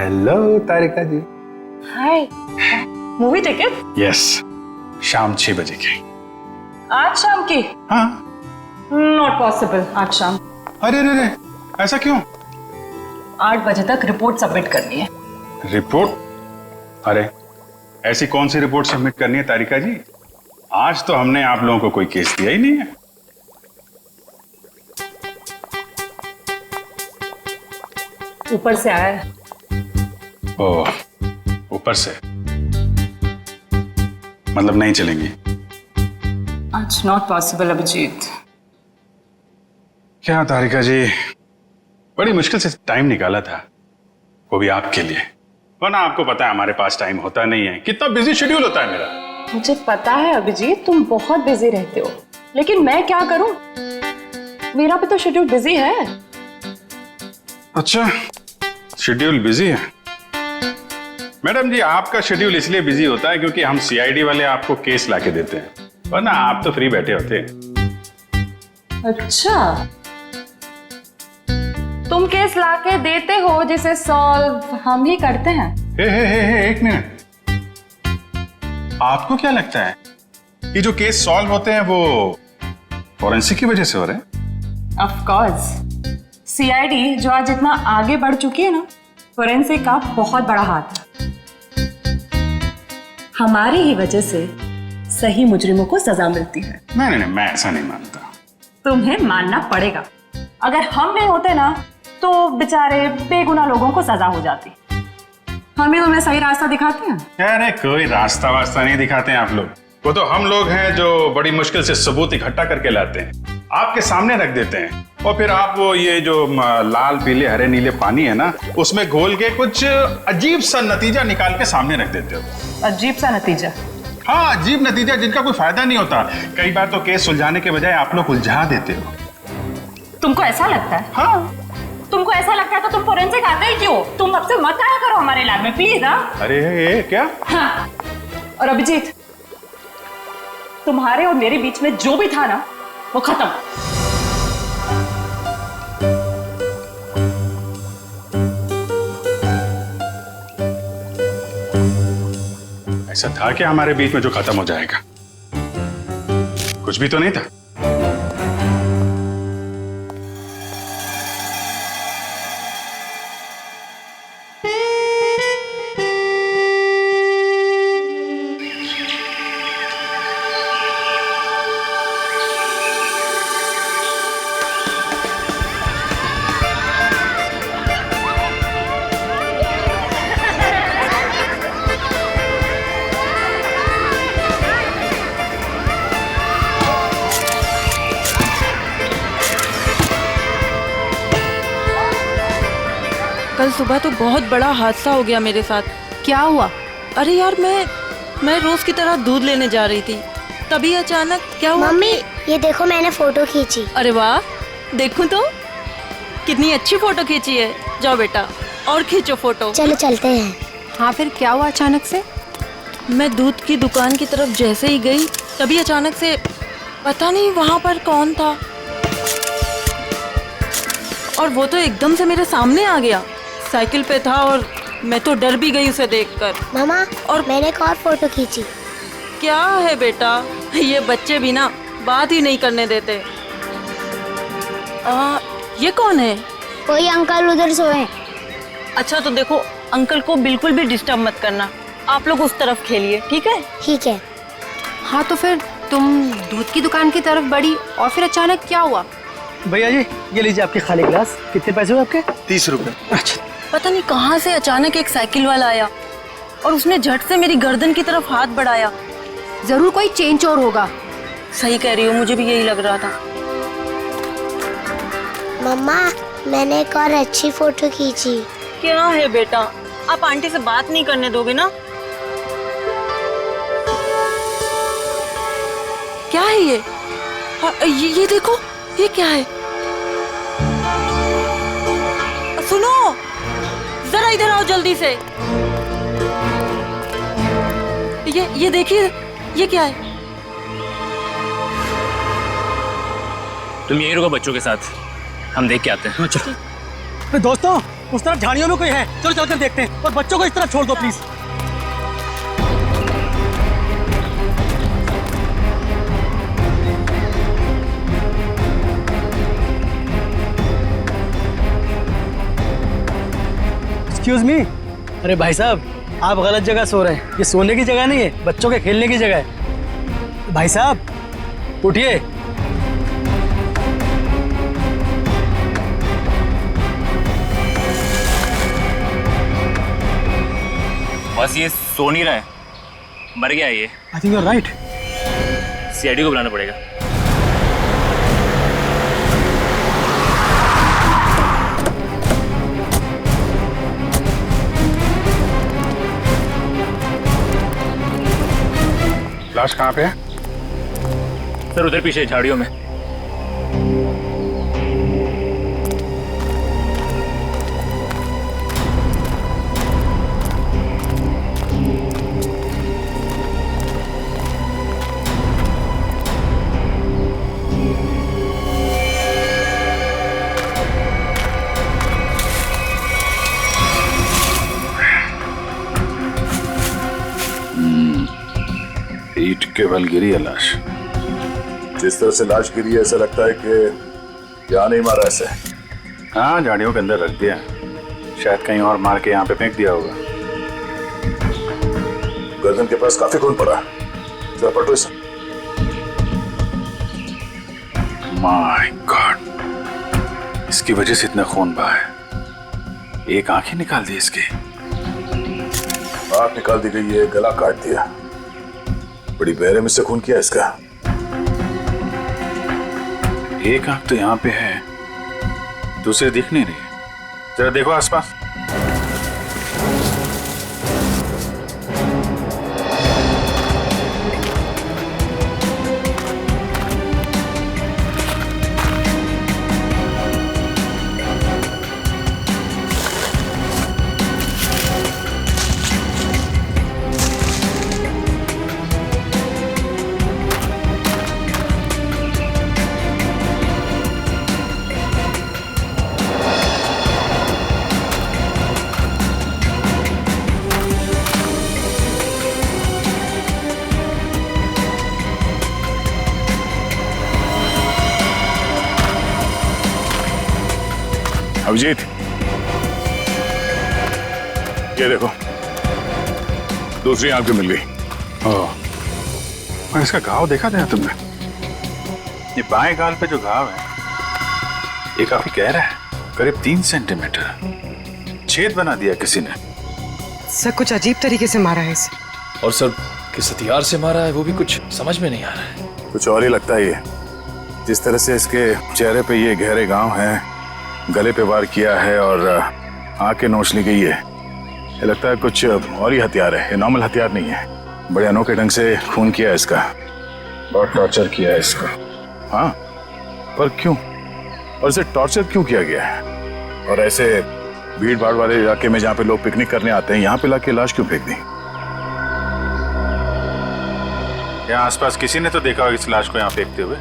Hello तारिका जी। हाय, movie ticket? Yes, शाम 6 बजे की। आज शाम की? हाँ। नॉट पॉसिबल आज शाम। अरे अरे अरे, ऐसा क्यों? 8 बजे तक रिपोर्ट सबमिट करनी है। रिपोर्ट? अरे ऐसी कौन सी रिपोर्ट सबमिट करनी है तारिका जी? आज तो हमने आप लोगों को कोई केस दिया ही नहीं है। ऊपर से आया है। ओह, ऊपर से मतलब नहीं चलेंगी? आज नॉट पॉसिबल अभिजीत। क्या तारिका जी, बड़ी मुश्किल से टाइम निकाला था, वो भी आपके लिए। वरना आपको पता है हमारे पास टाइम होता नहीं है, कितना बिजी शेड्यूल होता है मेरा। मुझे पता है अभिजीत, तुम बहुत बिजी रहते हो, लेकिन मैं क्या करूं? मेरा भी तो शेड्यूल बिजी है। अच्छा, शेड्यूल बिजी है? मैडम जी, आपका शेड्यूल इसलिए बिजी होता है क्योंकि हम सीआईडी वाले आपको केस लाके देते हैं, वरना आप तो फ्री बैठे होते हैं। अच्छा, तुम केस लाके देते हो जिसे सॉल्व हम ही करते हैं। हे, एक मिनट। आपको क्या लगता है कि जो केस सॉल्व होते हैं वो फॉरेंसिक की वजह से हो रहे हैं? ऑफ कोर्स, सीआईडी जो आज इतना आगे बढ़ चुकी है ना, फोरेंसिक का बहुत बड़ा हाथ है। हमारी ही वजह से सही मुजरिमों को सजा मिलती है। नहीं, मैं ऐसा नहीं मानता। तुम्हें मानना पड़ेगा। अगर हम नहीं होते ना तो बेचारे बेगुनाह लोगों को सजा हो जाती। हम ही तुम्हें सही रास्ता दिखाते हैं। अरे कोई रास्ता वास्ता नहीं दिखाते हैं आप लोग, वो तो हम लोग हैं जो बड़ी मुश्किल से सबूत इकट्ठा करके लाते हैं, आपके सामने रख देते हैं, और फिर आप वो ये जो लाल पीले हरे नीले पानी है ना, उसमें घोल के कुछ अजीब सा नतीजा निकाल के सामने रख देते हो। अजीब सा नतीजा? हाँ, अजीब नतीजा जिनका कोई फायदा नहीं होता। कई बार तो केस सुलझाने के बजाय आप लोग उलझा देते हो। तुमको ऐसा लगता है? हाँ। तुमको ऐसा लगता है तो तुम फोरेंसिक आते ही क्यों? तुम अब से मत आया करो हमारे लैब में प्लीज। हाँ? अरे ये क्या? हाँ। और अभिजीत, तुम्हारे और मेरे बीच में जो भी था ना, वो खत्म। ऐसा था क्या हमारे बीच में जो खत्म हो जाएगा? कुछ भी तो नहीं था। कल सुबह तो बहुत बड़ा हादसा हो गया मेरे साथ। क्या हुआ? अरे यार, मैं रोज की तरह दूध लेने जा रही थी, तभी अचानक क्या हुआ? मम्मी, ये देखो मैंने फोटो खींची। अरे वाह, देखूं तो कितनी अच्छी फोटो खींची है। जाओ बेटा और खींचो फोटो। चलो चलते हैं। हाँ, फिर क्या हुआ अचानक से? मैं दूध की दुकान की तरफ जैसे ही गई, तभी अचानक से पता नहीं वहां पर कौन था, और वो तो एकदम से मेरे सामने आ गया। साइकिल पे था और मैं तो डर भी गई उसे देखकर। मामा, और मैंने एक और फोटो खींची। क्या है बेटा, ये बच्चे भी ना बात ही नहीं करने देते। ये कौन है? कोई अंकल उधर सोए। अच्छा तो देखो, अंकल को बिल्कुल भी डिस्टर्ब मत करना, आप लोग उस तरफ खेलिए, ठीक है? ठीक है। हाँ, तो फिर तुम दूध की दुकान की तरफ बढ़ी और फिर अचानक क्या हुआ? भैया जी, ये लीजिए आपके खाली गिलास। कितने पैसे हुए आपके? 30 रुपए। अच्छा। पता नहीं कहाँ से अचानक एक साइकिल वाला आया और उसने झट से मेरी गर्दन की तरफ हाथ बढ़ाया। जरूर कोई चेन चोर होगा। सही कह रही हो, मुझे भी यही लग रहा था। मम्मा, मैंने एक और अच्छी फोटो खींची। क्या है बेटा, आप आंटी से बात नहीं करने दोगे ना? क्या है ये? ये देखो, ये क्या है? सुनो, जरा इधर आओ जल्दी से। ये देखिए, ये क्या है? तुम यहीं रुको बच्चों के साथ, हम देख के आते हैं। दोस्तों, उस तरफ झाड़ियों में कोई है, चलो चलकर देखते हैं। और बच्चों को इस तरफ छोड़ दो प्लीज। Excuse me. अरे भाई साहब, आप गलत जगह सो रहे हैं। ये सोने की जगह नहीं है, बच्चों के खेलने की जगह है। भाई साहब उठिए। बस ये सो नहीं रहा है, मर गया है ये। I think you are right. CID को बुलाना पड़ेगा। लाश कहाँ पे है? सर उधर पीछे झाड़ियों में। ईंट के बल गिरी है लाश। जिस तरह से लाश गिरी है ऐसा लगता है कि यहाँ नहीं मारा ऐसे। हाँ, झाड़ियों के अंदर रख दिया, शायद कहीं और मार के यहाँ पे फेंक दिया होगा। गर्दन के पास काफी खून पड़ा, जरा पलटो इसे। माय गॉड, इसकी वजह से इतना खून बहा है। एक आंख ही निकाल दी इसकी। आंख निकाल दी गई है, गला काट दिया। बड़ी बेरहमी से खून किया इसका। एक आंख तो यहाँ पे है, दूसरी दिख नहीं रही। जरा देखो आसपास। अभिजीत, ये देखो, दूसरी आंख भी मिल गई। और इसका घाव देखा था तुमने? ये बाएं गाल पे जो घाव है ये काफी गहरा है, करीब 3 सेंटीमीटर। छेद बना दिया किसी ने। सर कुछ अजीब तरीके से मारा है इसे। और सर किस हथियार से मारा है वो भी कुछ समझ में नहीं आ रहा है। कुछ और ही लगता है ये। जिस तरह से इसके चेहरे पे ये गहरे घाव हैं, गले पे वार किया है और आंखें नोच ली गई है, ये लगता है कुछ और ही हथियार है। ये नॉर्मल हथियार नहीं है। बड़े अनोखे ढंग से खून किया है इसका, बहुत टॉर्चर किया है इसको। हाँ, पर क्यों? और इसे टॉर्चर क्यों किया गया है? और ऐसे भीड़ भाड़ वाले इलाके में जहाँ पे लोग पिकनिक करने आते हैं, यहाँ पे लाके लाश क्यों फेंक दी? यहाँ आसपास किसी ने तो देखा होगा इस लाश को यहाँ फेंकते हुए।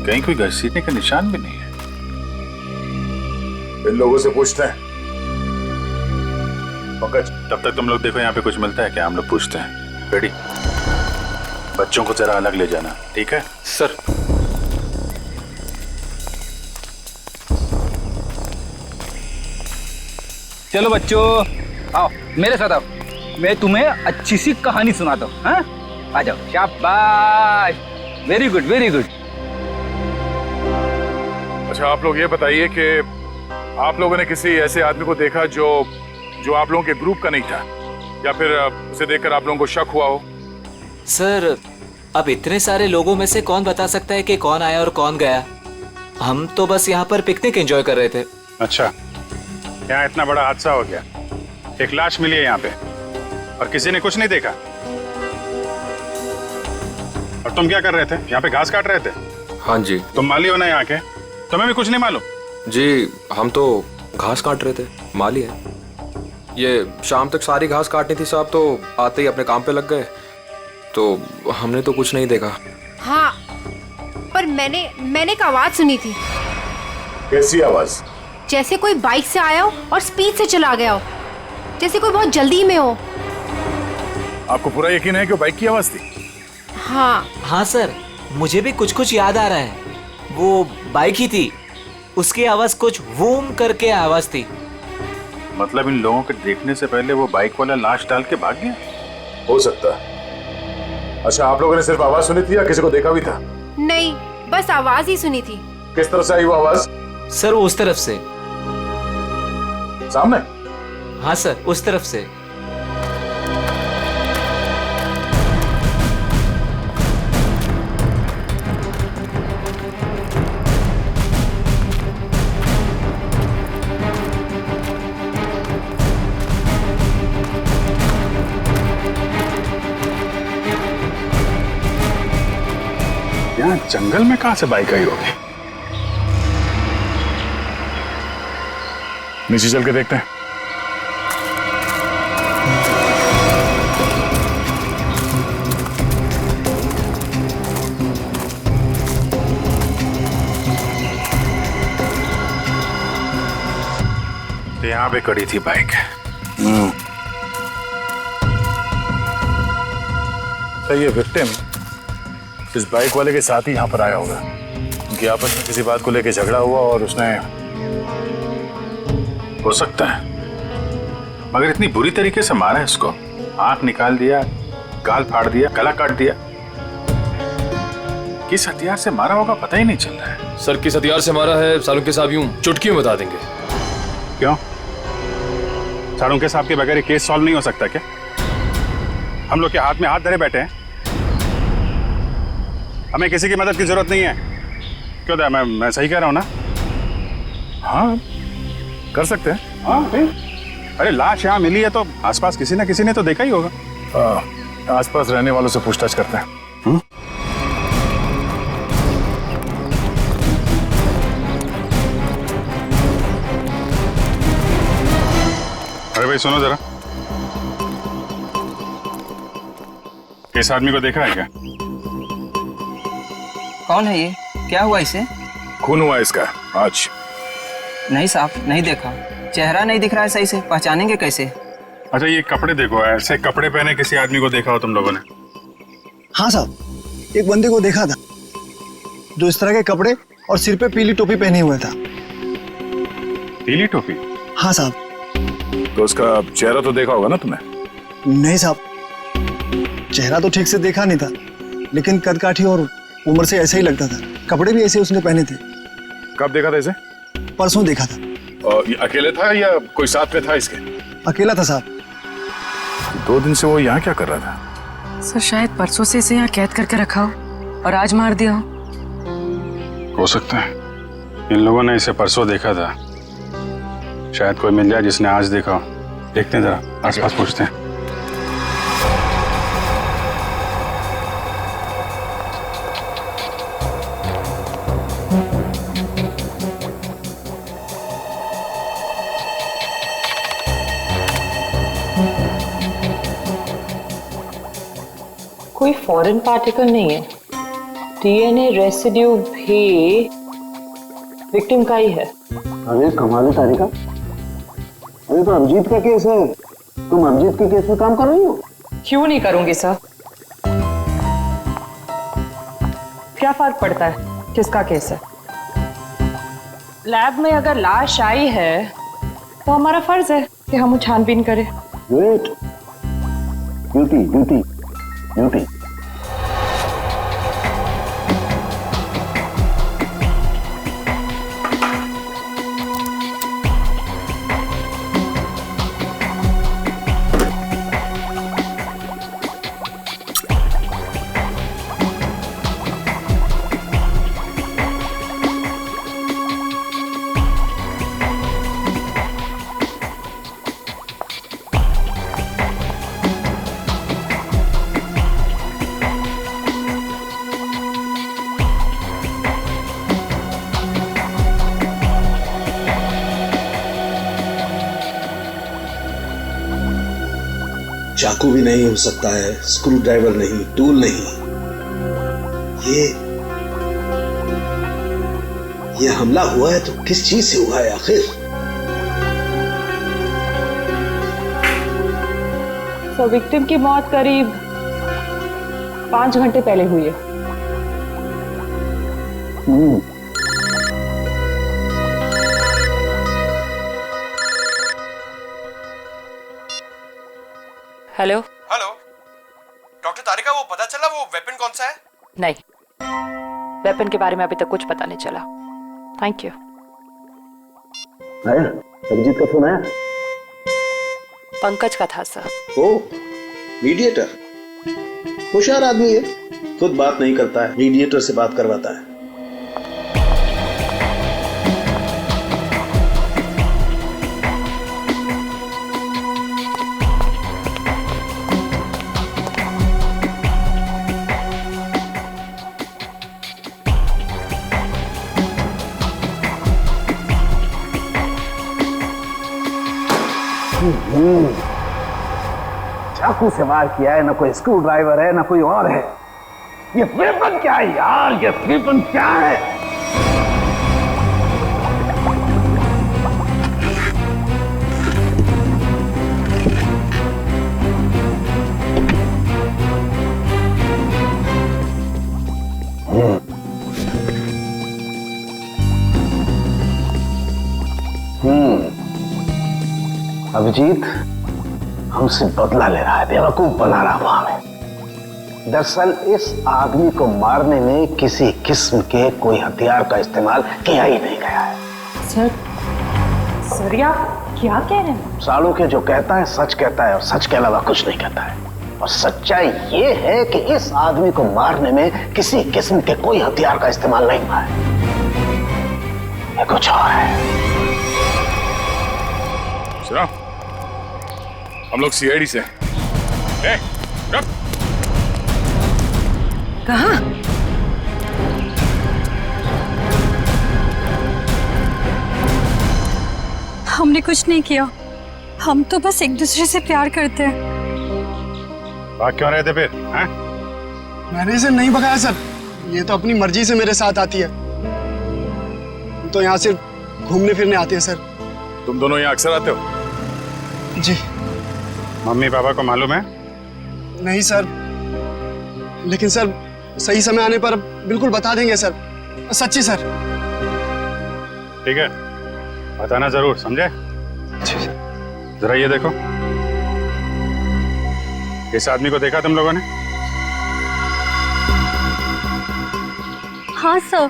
कहीं कोई घसीटने का निशान भी नहीं है। इन लोगों से पूछते हैं। पंकज, तब तक तुम लोग देखो यहाँ पे कुछ मिलता है क्या, हम लोग पूछते हैं। रेडी? बच्चों को जरा अलग ले जाना, ठीक है? सर चलो बच्चों, आओ मेरे साथ आओ, मैं तुम्हें अच्छी सी कहानी सुनाता हूँ। हाँ, आ जाओ। शाबाश, वेरी गुड वेरी गुड। अच्छा, आप लोग ये बताइए कि आप लोगों ने किसी ऐसे आदमी को देखा जो आप लोगों के ग्रुप का नहीं था, या फिर उसे देखकर आप लोगों को शक हुआ हो? सर अब इतने सारे लोगों में से कौन बता सकता है कि कौन आया और कौन गया। हम तो बस यहाँ पर पिकनिक एंजॉय कर रहे थे। अच्छा, यहाँ इतना बड़ा हादसा हो गया, एक लाश मिली है यहाँ पे और किसी ने कुछ नहीं देखा। और तुम क्या कर रहे थे? यहाँ पे घास काट रहे थे? हाँ जी। तुम माली हो ना यहाँ के, तुम्हें भी कुछ नहीं मालूम? जी हम तो घास काट रहे थे, माली है। ये शाम तक सारी घास काटनी थी साहब, तो आते ही अपने काम पे लग गए, तो हमने तो कुछ नहीं देखा। हाँ, पर मैंने एक आवाज सुनी थी। कैसी आवाज? जैसे कोई बाइक से आया हो और स्पीड से चला गया हो, जैसे कोई बहुत जल्दी में हो। आपको पूरा यकीन है कि वो बाइक की आवाज थी? हाँ सर, मुझे भी कुछ कुछ याद आ रहा है। वो बाइक ही थी, उसकी आवाज कुछ वूम करके आवाज थी। मतलब इन लोगों के देखने से पहले वो बाइक वाला लाश डाल के भाग गया? हो सकता है। अच्छा, आप लोगों ने सिर्फ आवाज सुनी थी या किसी को देखा भी था? नहीं, बस आवाज ही सुनी थी। किस तरफ से आई वो आवाज? सर उस तरफ से। सामने? हाँ सर, उस तरफ से। यहाँ जंगल में कहां से बाइक आई होगी? नीचे चल के देखते हैं। तो यहाँ पे खड़ी थी बाइक। तो ये विक्टिम इस बाइक वाले के साथ ही यहाँ पर आया होगा। उनकी आपस में किसी बात को लेकर झगड़ा हुआ और उसने, हो सकता है, मगर इतनी बुरी तरीके से मारा है इसको। आंख निकाल दिया, गाल फाड़ दिया, गला काट दिया। किस हथियार से मारा होगा पता ही नहीं चल रहा है। सर किस हथियार से मारा है सालुंके साहब यूं चुटकी में बता देंगे। क्यों? सालुंके साहब के बगैर ये केस सॉल्व नहीं हो सकता क्या? हम लोग के हाथ में हाथ धरे बैठे हैं, हमें किसी की मदद की जरूरत नहीं है। क्यों दया, मैं सही कह रहा हूं ना? हाँ कर सकते हैं। हाँ अरे लाश यहाँ मिली है तो आसपास किसी ना किसी ने तो देखा ही होगा। आसपास रहने वालों से पूछताछ करते हैं। अरे भाई सुनो जरा, इस आदमी को देखा है क्या? कौन है ये? क्या हुआ इसे? खून हुआ इसका आज। नहीं साहब, नहीं देखा। चेहरा नहीं दिख रहा है सही से, पहचानेंगे कैसे? अच्छा ये कपड़े देखो, ऐसे कपड़े पहने किसी आदमी को देखा हो तुम लोगों ने? हाँ साहब, एक बंदे को देखा था जो इस तरह के कपड़े और सिर पे पीली टोपी पहने हुए था। पीली टोपी? हाँ साहब। तो उसका चेहरा तो देखा होगा ना तुमने? नहीं साहब, चेहरा तो ठीक से देखा नहीं था, लेकिन कद काठी और उम्र से ऐसा ही लगता था। कपड़े भी ऐसे उसने पहने थे। कब देखा था इसे? परसों देखा था। और ये अकेले था या कोई साथ में था इसके? अकेला था साहब। 2 दिन से वो यहाँ क्या कर रहा था? सर शायद परसों से इसे यहाँ कैद करके रखा हो और आज मार दिया हो सकता है इन लोगों ने इसे परसों देखा था। शायद कोई मिल जाए जिसने आज देखा हो। देखते हैं जरा, आसपास पूछते हैं। कोई फॉरेन पार्टिकल नहीं है। डीएनए रेसिड्यू भी विक्टिम का ही है। अरे कमाल है तारिका, अरे तो अभिजीत का केस है, तुम अभिजीत के केस में काम कर रही हो? क्यों नहीं करूंगी सर? क्या फर्क पड़ता है किसका केस है? लैब में अगर लाश आई है तो हमारा फर्ज है कि हम छानबीन करें। Wait, duty duty duty. चाकू भी नहीं हो सकता है, स्क्रू ड्राइवर नहीं, टूल नहीं। ये हमला हुआ है तो किस चीज से हुआ है आखिर? तो विक्टिम की मौत करीब 5 घंटे पहले हुई है। हेलो हेलो डॉक्टर तारिका, वो पता चला वो वेपन कौन सा है? नहीं, वेपन के बारे में अभी तक कुछ पता नहीं चला। Thank you. आया अभिजीत का फोन आया? पंकज का था सर। ओ मीडिएटर, होशियार आदमी है, खुद बात नहीं करता है, मीडिएटर से बात करवाता है। चाकू से वार किया है, ना कोई स्क्रू ड्राइवर है ना कोई और है। ये वेपन क्या है यार, ये वेपन क्या है? अभिजीत हमसे बदला ले रहा है, बेवकूफ बना रहा वो हमें। दरअसल इस आदमी को मारने में किसी किस्म के कोई हथियार का इस्तेमाल किया ही नहीं गया है। सर आप क्या कह रहे हैं? साड़ू के जो कहता है सच कहता है और सच के अलावा कुछ नहीं कहता है। और सच्चाई ये है कि इस आदमी को मारने में किसी किस्म के कोई हथियार का इस्तेमाल नहीं हुआ है, ये कुछ और है। सुनो, हम लोग सीआईडी से हैं। कहाँ? हमने कुछ नहीं किया, हम तो बस एक दूसरे से प्यार करते हैं। भाग क्यों रहे थे फिर? हैं? मैंने इसे नहीं भगाया सर, ये तो अपनी मर्जी से मेरे साथ आती है। हम तो यहाँ सिर्फ घूमने फिरने आते हैं सर। तुम दोनों यहाँ अक्सर आते हो? जी। मम्मी पापा को मालूम है? नहीं सर, लेकिन सर सही समय आने पर बिल्कुल बता देंगे सर, सच्ची सर। ठीक है, बताना जरूर, समझे? जरा ये देखो, इस आदमी को देखा तुम लोगों ने? हाँ सर,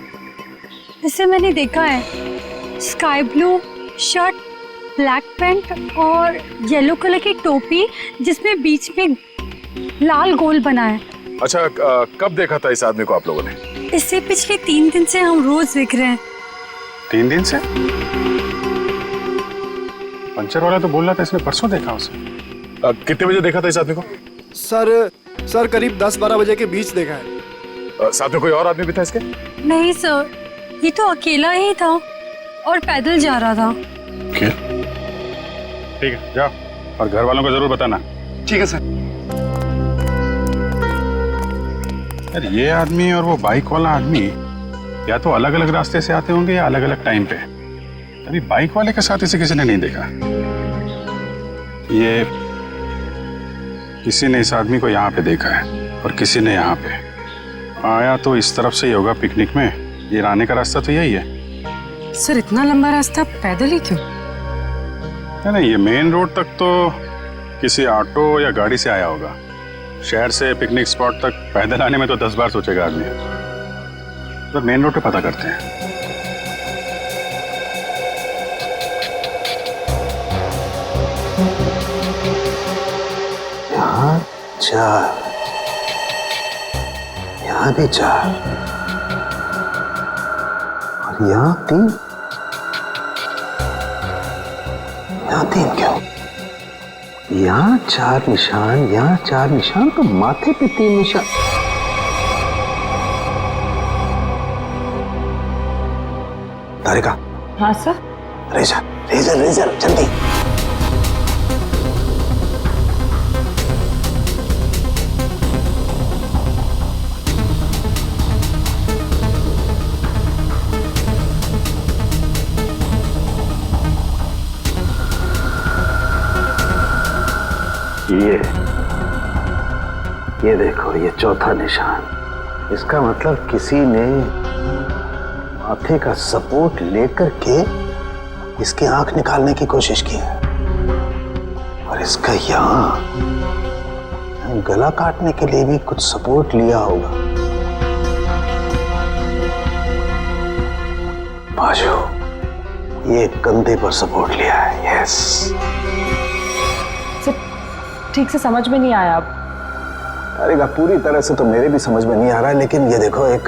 इसे मैंने देखा है। Sky blue shirt, black pant और येलो कलर की टोपी जिसमें बीच में लाल गोल बना है। अच्छा, कब देखा था इस आदमी को आप लोगों ने? इससे पिछले 3 दिन से हम रोज देख रहे हैं। 3 दिन से? पंचर वाला तो बोल रहा था इसने परसों देखा उसे। कितने बजे देखा था इस आदमी को? सर करीब 10-12 बजे के बीच देखा है। साथ में कोई और आदमी भी था इसके? नहीं सर, ये तो अकेला ही था और पैदल जा रहा था। क्या? ठीक है, जाओ और घर वालों को जरूर बताना। ठीक है सर। यार ये आदमी और वो बाइक वाला आदमी या तो अलग अलग रास्ते से आते होंगे या अलग अलग टाइम पे। अभी बाइक वाले के साथ इसे किसी ने नहीं देखा। ये किसी ने इस आदमी को यहाँ पे देखा है और किसी ने यहाँ पे। आया तो इस तरफ से ही होगा पिकनिक में, ये आने का रास्ता तो यही है। सर इतना लंबा रास्ता पैदल ही क्यों? नहीं, ये मेन रोड तक तो किसी ऑटो या गाड़ी से आया होगा। शहर से पिकनिक स्पॉट तक पैदल आने में तो 10 बार सोचेगा आदमी। तो मेन रोड पे पता करते हैं। यहाँ 4, यहाँ भी 4 और यहाँ 3। यहाँ 3 क्यों? यहाँ 4 निशान, यहाँ 4 निशान, तो माथे पे 3 निशान। तारिका। हाँ सर। रेजर रेजर रेजर जल्दी। ये ये देखो, ये चौथा निशान। इसका मतलब किसी ने माथे का सपोर्ट लेकर के इसकी आंख निकालने की कोशिश की है। और इसका यहाँ गला काटने के लिए भी कुछ सपोर्ट लिया होगा। बाजू, ये कंधे पर सपोर्ट लिया है। यस। ठीक से समझ में नहीं आया। अब अरे पूरी तरह से तो मेरे भी समझ में नहीं आ रहा है, लेकिन ये देखो एक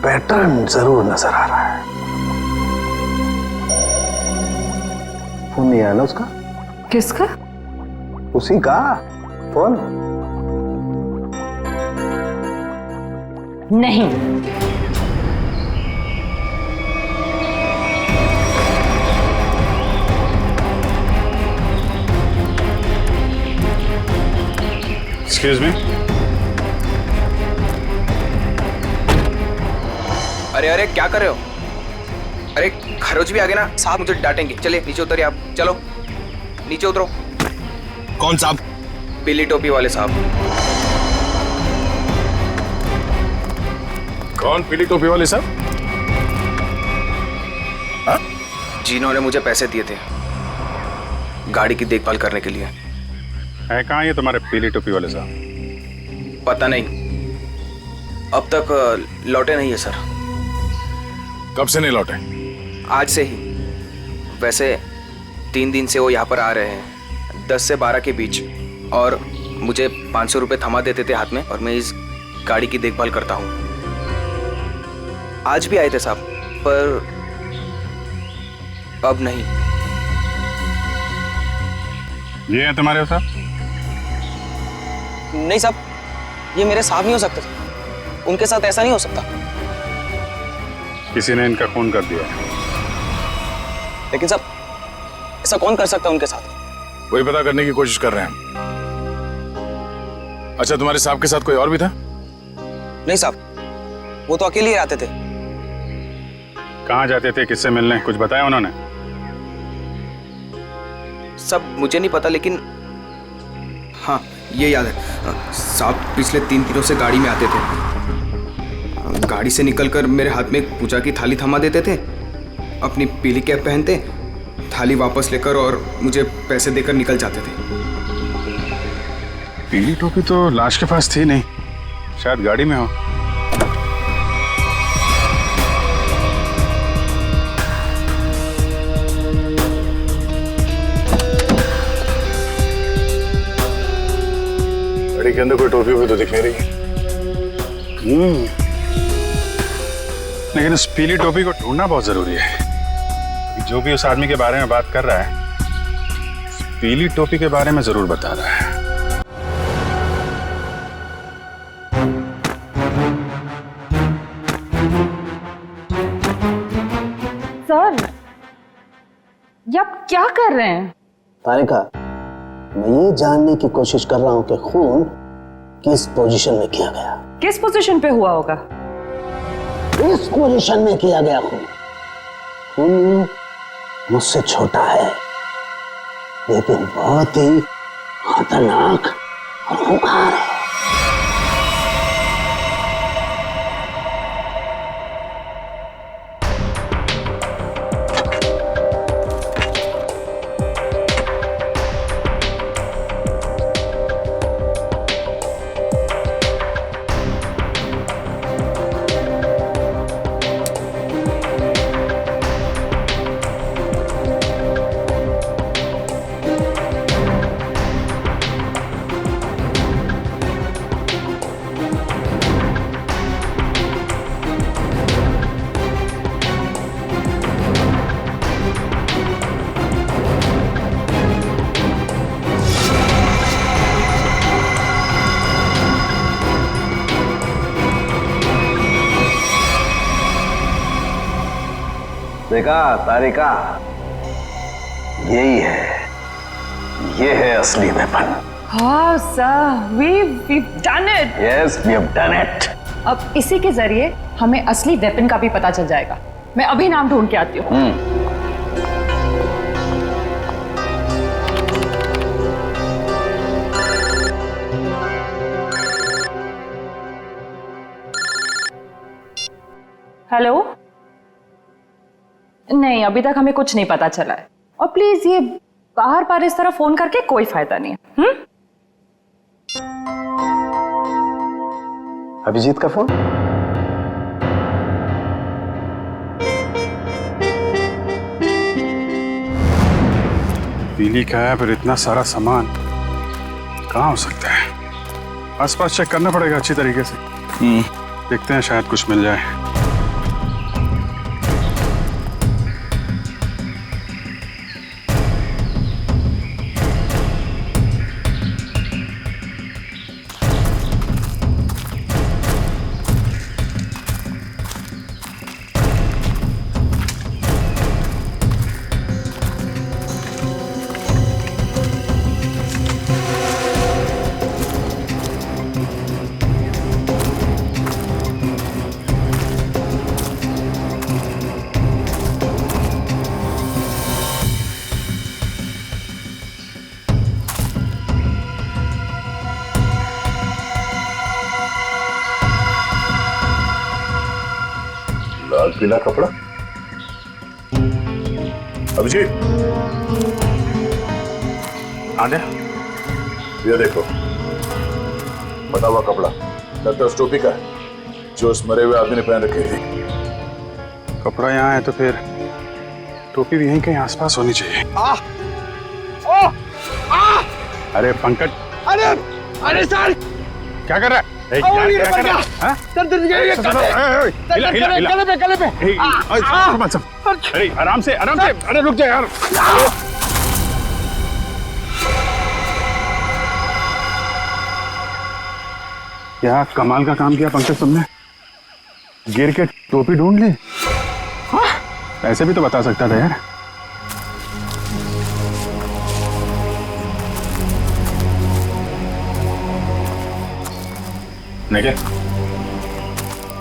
पैटर्न जरूर नजर आ रहा है। फोन नहीं आया ना उसका? किसका? उसी का फोन। नहीं। Excuse me. अरे अरे क्या कर रहे हो? अरे खरोच भी आ गए ना साहब, मुझे डांटेंगे। चलिए नीचे उतरिए आप, चलो नीचे उतरो। कौन साहब? पीली टोपी वाले साहब। कौन पीली टोपी वाले साहब? जिन्होंने मुझे पैसे दिए थे गाड़ी की देखभाल करने के लिए। है कहाँ ये तुम्हारे पीली टोपी वाले साहब? पता नहीं, अब तक लौटे नहीं है सर। कब से नहीं लौटे? आज से ही। वैसे 3 दिन से वो यहाँ पर आ रहे हैं, 10 से 12 के बीच, और मुझे 500 रुपये थमा देते थे हाथ में, और मैं इस गाड़ी की देखभाल करता हूँ। आज भी आए थे साहब, पर अब नहीं। ये है तुम्हारे साहब? नहीं साहब, ये मेरे साहब नहीं हो सकते। उनके साथ ऐसा नहीं हो सकता। किसी ने इनका खून कर दिया। लेकिन साहब, ऐसा कौन कर सकता है उनके साथ? वही पता करने की कोशिश कर रहे हैं। अच्छा, तुम्हारे साहब के साथ कोई और भी था? नहीं साहब, वो तो अकेले ही आते थे। कहाँ जाते थे, किससे मिलने, कुछ बताया उन्होंने? सब मुझे नहीं पता, लेकिन हाँ ये याद है साहब, पिछले 3 दिनों से गाड़ी में आते थे। गाड़ी से निकलकर मेरे हाथ में एक पूजा की थाली थमा देते थे, अपनी पीली कैप पहनते, थाली वापस लेकर और मुझे पैसे देकर निकल जाते थे। पीली टोपी तो लाश के पास थी नहीं, शायद गाड़ी में हो। गाड़ी के अंदर कोई टोपी भी तो दिख नहीं रही। लेकिन उस पीली टोपी को ढूंढना बहुत जरूरी है। जो भी उस आदमी के बारे में बात कर रहा है, उस पीली टोपी के बारे में जरूर बता रहा है। सर, ये आप क्या कर रहे हैं? तारिका, मैं ये जानने की कोशिश कर रहा हूं कि खून किस पोजीशन में किया गया। किस पोजीशन पे हुआ होगा? इस पोजीशन में किया गया खून। खून मुझसे छोटा है, लेकिन बहुत ही खतरनाक और खूंखार है। देखा तारिका, यही है, ये है असली वेपन। हाँ sir, we've done it. Yes, we have done it. अब इसी के जरिए हमें असली वेपन का भी पता चल जाएगा। मैं अभी नाम ढूंढ के आती हूँ। हेलो? नहीं, अभी तक हमें कुछ नहीं पता चला है। और प्लीज ये बाहर बार इस तरह फोन करके कोई फायदा नहीं है। अभिजीत का फोन? पीली का है, फिर इतना सारा सामान कहाँ हो सकता है? आसपास चेक करना पड़ेगा अच्छी तरीके से। देखते हैं, शायद कुछ मिल जाए। लाल पीला कपड़ा। अभिजीत, आने ये देखो, बटा हुआ कपड़ा लगता है उस टोपी का है जो उस मरे हुए आदमी ने पहन रखी थी। कपड़ा यहाँ है तो फिर टोपी भी यहीं कहीं आसपास होनी चाहिए। अरे पंकज, अरे सर, क्या कर रहा है? क्या कर रहा है? हाँ? गले पे। अरे आराम से, अरे रुक जा यार। क्या कमाल का काम किया पंकज तुमने, गिर के टोपी ढूंढ ली। ऐसे भी तो बता सकता था यार।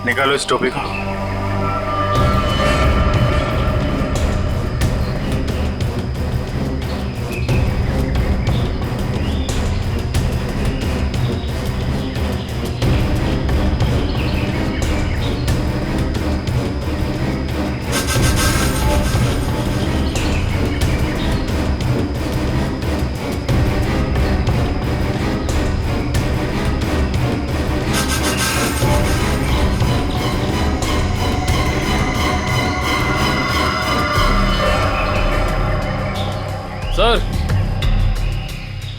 निकालो इस टोपी को। सर,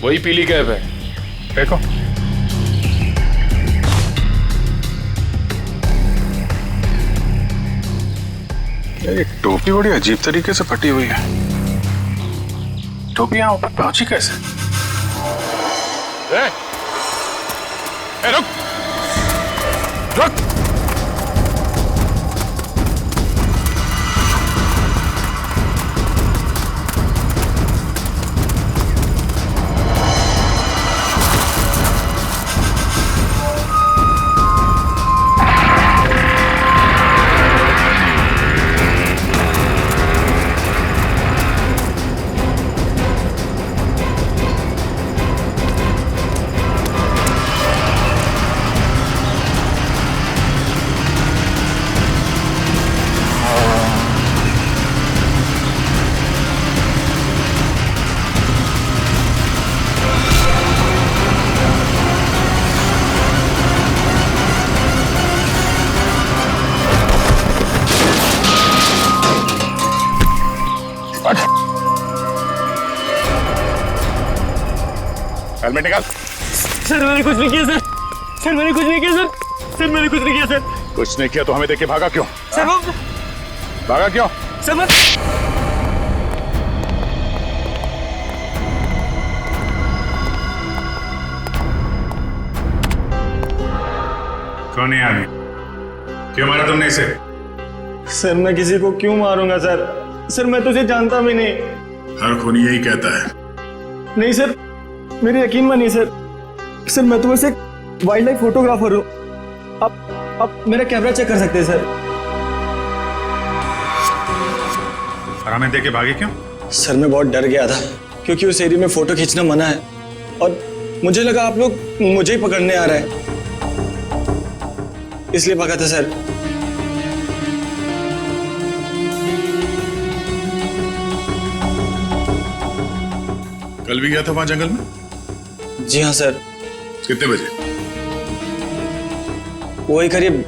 वही पीली कैब है। देखो, ये टोपी बड़ी अजीब तरीके से फटी हुई है। टोपी यहाँ ऊपर पहुंची कैसे? रुक रुक। हेलमेट निकाल। सर मैंने कुछ नहीं किया सर। सर मैंने कुछ नहीं किया सर। सर मैंने कुछ नहीं किया सर। कुछ नहीं किया तो हमें देख के भागा क्यों? सर वो भागा क्यों? सर मैं कौन है आदमी? क्यों मारा तुमने इसे? सर मैं किसी को क्यों मारूंगा सर? सर मैं तुझे जानता भी नहीं। हर खूनी यही कहता है। नहीं सर, मेरे यकीन मानिए सर। सर मैं तो बस एक वाइल्ड लाइफ फोटोग्राफर हूँ। आप मेरा कैमरा चेक कर सकते हैं सर। और हमें देख के भागे क्यों? सर मैं बहुत डर गया था क्योंकि उस एरिया में फोटो खींचना मना है और मुझे लगा आप लोग मुझे ही पकड़ने आ रहे हैं, इसलिए भागा था सर। कल भी गया था वहां जंगल में? जी हाँ सर। कितने बजे? वही करीब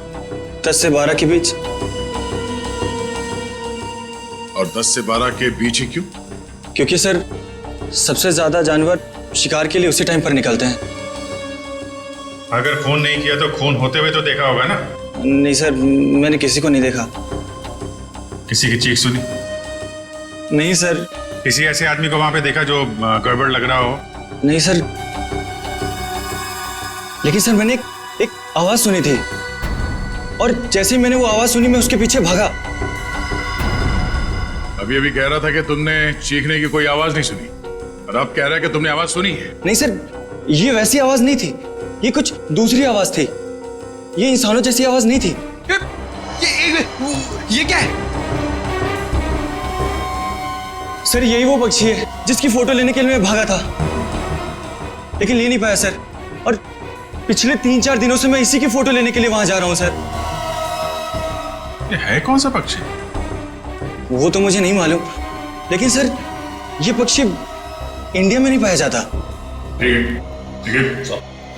10 से 12 के बीच। और 10 से 12 के बीच ही क्यों? क्योंकि सर सबसे ज्यादा जानवर शिकार के लिए उसी टाइम पर निकलते हैं। अगर खून नहीं किया तो खून होते हुए तो देखा होगा ना? नहीं सर, मैंने किसी को नहीं देखा। किसी की चीख सुनी? नहीं सर। किसी ऐसे आदमी को वहां पे देखा जो गड़बड़ लग रहा हो? नहीं सर, लेकिन सर मैंने एक आवाज सुनी थी और जैसे ही मैंने वो आवाज सुनी मैं उसके पीछे भागा। अभी अभी कह रहा था कि तुमने चीखने की कोई आवाज नहीं सुनी और अब कह रहा है कि तुमने आवाज सुनी है। नहीं सर, ये वैसी आवाज नहीं थी, ये कुछ दूसरी आवाज थी। ये इंसानों जैसी आवाज नहीं थी। ये क्या है? सर यही वो पक्षी है जिसकी फोटो लेने के लिए मैं भागा था, लेकिन ले नहीं पाया सर। और पिछले 3-4 दिनों से मैं इसी की फोटो लेने के लिए वहां जा रहा हूं सर। ये है कौन सा पक्षी? वो तो मुझे नहीं मालूम, लेकिन सर ये पक्षी इंडिया में नहीं पाया जाता। ठीक है,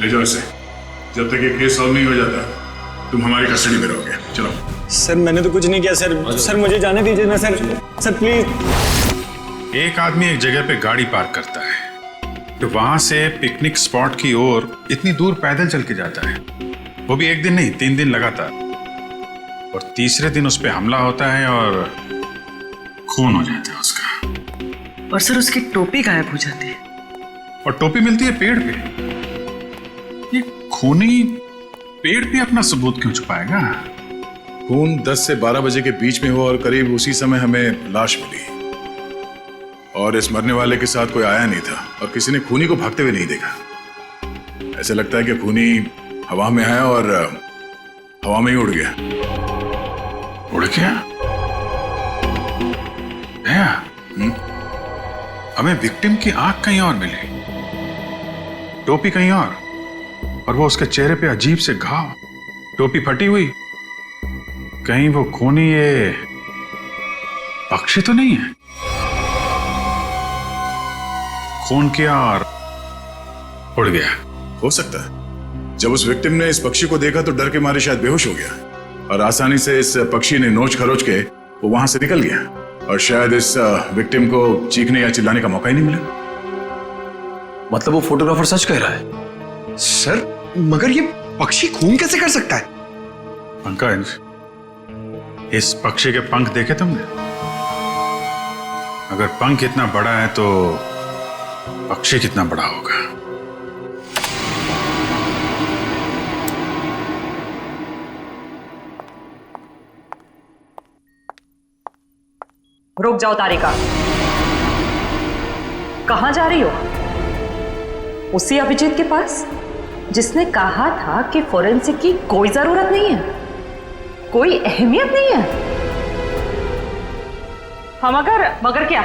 ले जाओ इसे। जब तक ये केस सॉल्व नहीं हो जाता तुम हमारी कस्टडी में रहोगे। चलो। सर मैंने तो कुछ नहीं किया सर। सर मुझे जाने दीजिए ना सर। Sir please. एक आदमी एक जगह पे गाड़ी पार्क करता है तो वहां से पिकनिक स्पॉट की ओर इतनी दूर पैदल चल के जाता है, वो भी एक दिन नहीं 3 दिन लगातार, और तीसरे दिन उस पर हमला होता है और खून हो जाता है उसका। और सर उसकी टोपी गायब हो जाती है। और टोपी मिलती है पेड़ पे। ये खूनी पेड़ पे अपना सबूत क्यों छुपाएगा? खून 10 से 12 बजे के बीच में हुआ और करीब उसी समय हमें लाश मिली और इस मरने वाले के साथ कोई आया नहीं था और किसी ने खूनी को भागते हुए नहीं देखा। ऐसा लगता है कि खूनी हवा में आया और हवा में ही उड़ गया। उड़ गया? हमें विक्टिम की आंख कहीं और मिली, टोपी कहीं और वो उसके चेहरे पे अजीब से घाव, टोपी फटी हुई। कहीं वो खूनी ये पक्षी तो नहीं है? खून किया और उड़ गया। हो सकता है जब उस विक्टिम ने इस पक्षी को देखा तो डर के मारे शायद बेहोश हो गया और आसानी से इस पक्षी ने नोच खरोच के वो वहां से निकल गया और शायद इस विक्टिम को चीखने या चिल्लाने का मौका ही नहीं मिला। मतलब वो फोटोग्राफर सच कह रहा है? सर मगर ये पक्षी खून कैसे कर सकता है? पंकज, इस पक्षी के पंख देखे तुमने? अगर पंख इतना बड़ा है तो पक्षी कितना बड़ा होगा? रुक जाओ तारिका, कहां जा रही हो? उसी अभिजीत के पास जिसने कहा था कि फोरेंसिक की कोई जरूरत नहीं है, कोई अहमियत नहीं है। हम मगर क्या,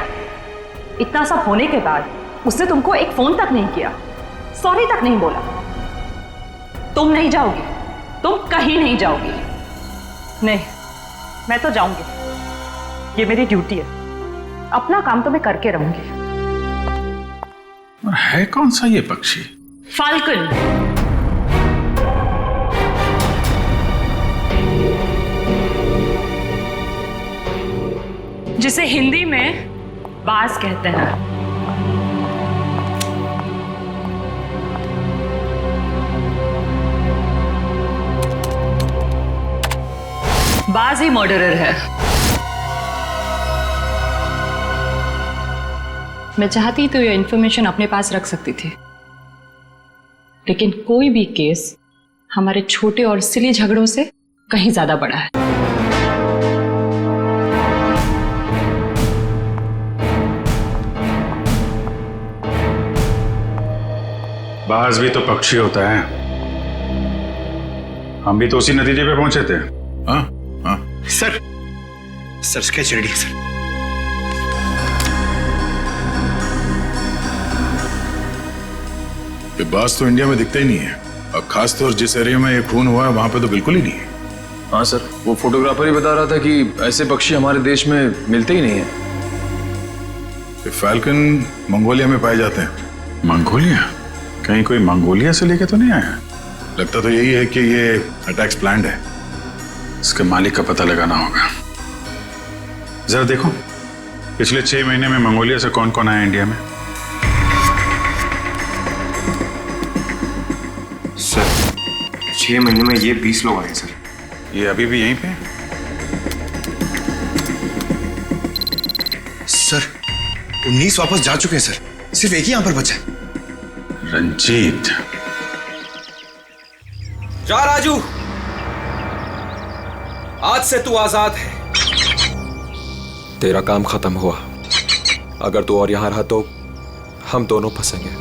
इतना सब होने के बाद उसने तुमको एक फोन तक नहीं किया, सॉरी तक नहीं बोला। तुम नहीं जाओगी, तुम कहीं नहीं जाओगी। नहीं, मैं तो जाऊंगी, ये मेरी ड्यूटी है, अपना काम तो मैं करके रहूंगी। है कौन सा ये पक्षी? फाल्कन। जिसे हिंदी में बाज कहते हैं। बाज ही मर्डरर है। मैं चाहती तो ये इंफॉर्मेशन अपने पास रख सकती थी, लेकिन कोई भी केस हमारे छोटे और सिली झगड़ों से कहीं ज्यादा बड़ा है। बाज भी तो पक्षी होता है। हम भी तो उसी नतीजे पे पहुंचे थे। हाँ हाँ सर स्केच रेडी है सर। ये बाज तो इंडिया में दिखता ही नहीं है और खासतौर जिस एरिया में ये खून हुआ है वहां पे तो बिल्कुल ही नहीं है। हाँ सर, वो फोटोग्राफर ही बता रहा था कि ऐसे पक्षी हमारे देश में मिलते ही नहीं है। ये फैल्कन मंगोलिया में पाए जाते हैं। मंगोलिया? कहीं कोई मंगोलिया से लेके तो नहीं आया? लगता तो यही है कि ये अटैक्स प्लान्ड है। इसके मालिक का पता लगाना होगा। जरा देखो पिछले 6 महीने में मंगोलिया से कौन कौन आया इंडिया में। सर 6 महीने में ये 20 लोग आए सर। ये अभी भी यहीं पे हैं? सर 19 वापस जा चुके हैं सर, सिर्फ एक ही यहां पर बचा है। रंजीत। जा राजू, आज से तू आजाद है। तेरा काम खत्म हुआ। अगर तू और यहां रहा तो हम दोनों फंसेंगे।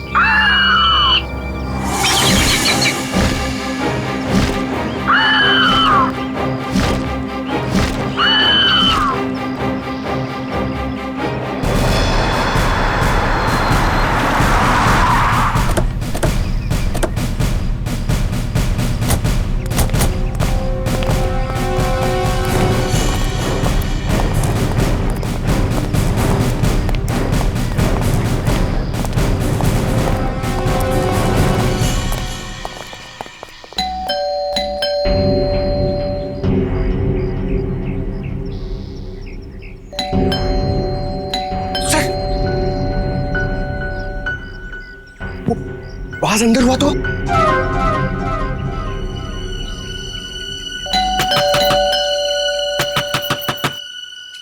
बाज अंदर हुआ तो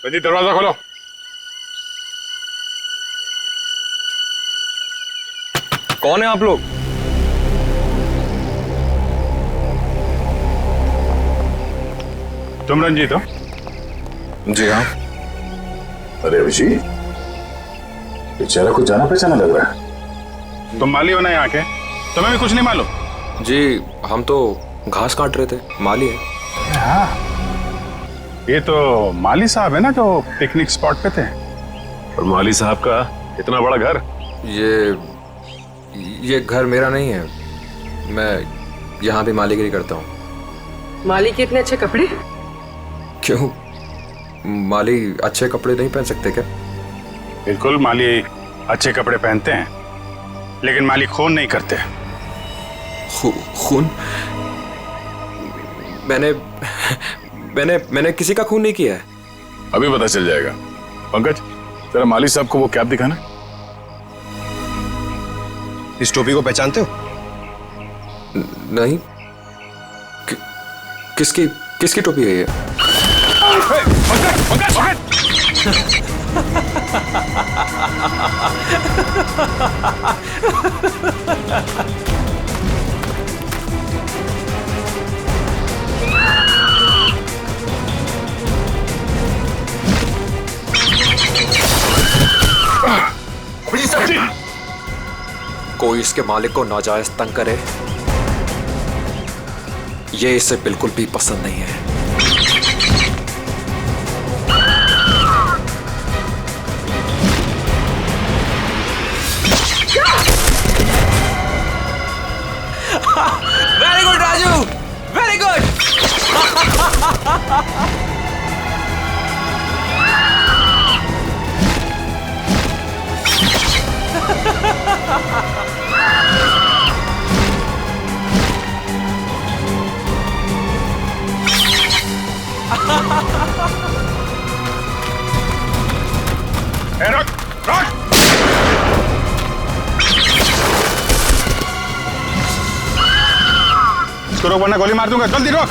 रंजीत दरवाजा खोलो। कौन है आप लोग? तुम रंजीत हो? जी हाँ। अरे अभिजीत, बेचारा कुछ जाना पहचाना लग रहा है। तुम माली हो ना यहाँ के? तुम्हें भी कुछ नहीं मालूम? जी हम तो घास काट रहे थे, माली है। हाँ, ये तो माली साहब है ना जो पिकनिक स्पॉट पे थे। और माली साहब का इतना बड़ा घर? ये घर मेरा नहीं है, मैं यहाँ भी मालीगिरी करता हूँ। माली के इतने अच्छे कपड़े? क्यों, माली अच्छे कपड़े नहीं पहन सकते क्या? बिल्कुल, माली अच्छे कपड़े पहनते हैं, लेकिन माली खून नहीं करते। खून? मैंने किसी का खून नहीं किया है। अभी पता चल जाएगा। पंकज, तेरा माली साहब को वो कैप दिखाना। इस टोपी को पहचानते हो? नहीं। किसकी टोपी है ये? कोई इसके मालिक को नाजायज तंग करे, ये इसे बिल्कुल भी पसंद नहीं है। Very good Raju, very good. रुक, रुक। इसको रोक वरना गोली मार दूंगा। जल्दी रोक।